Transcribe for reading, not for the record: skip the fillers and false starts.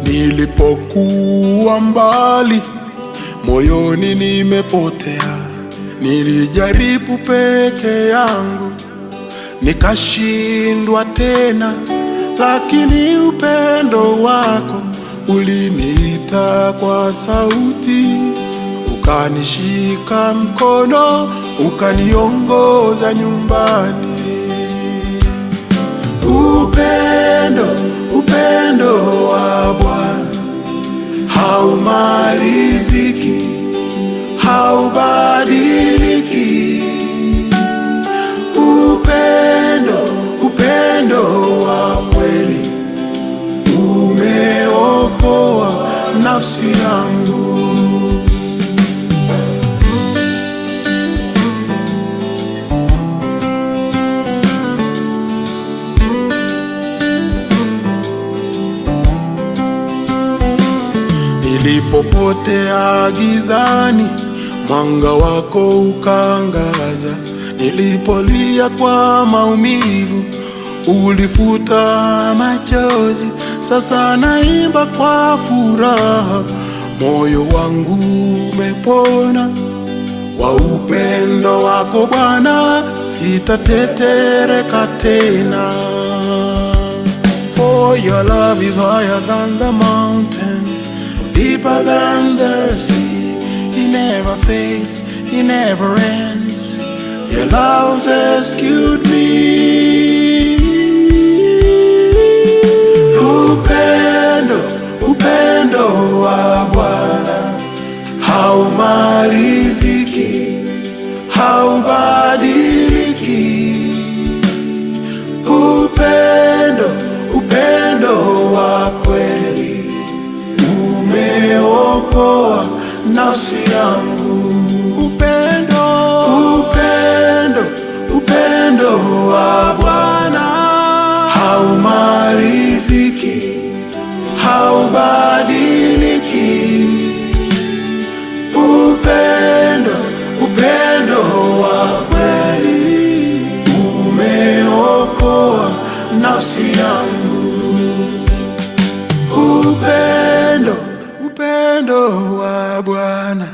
Nilipokuwa mbali, moyoni nimepotea. Nilijaribu peke yangu, nikashindwa tena, lakini upendo wako uliniita kwa sauti, ukanishika mkono, ukaniongoza nyumbani. Upendo wa Bwana haumaliziki, haubadiliki. Upendo wa kweli umeokoa nafsi yangu. Nilipopotea gizani, mwanga wako ukaangaza. Nilipolia kwa maumivu, ulifuta machozi. Sasa naimba kwa furaha, moyo wangu umepona. Kwa upendo wako Bwana, sitatetereka tena. For your love is higher than the mountains, deeper than the sea. It never fades, it never ends. Your love rescued me. Upendo wa Bwana haumaliziki, haubadiliki. Upendo wa kweli umeokoa nafsi yangu. Upendo wa Bwana haumaliziki, haubadiliki. Upendo wa kweli umeokoa nafsi yangu. Upendo wa Bwana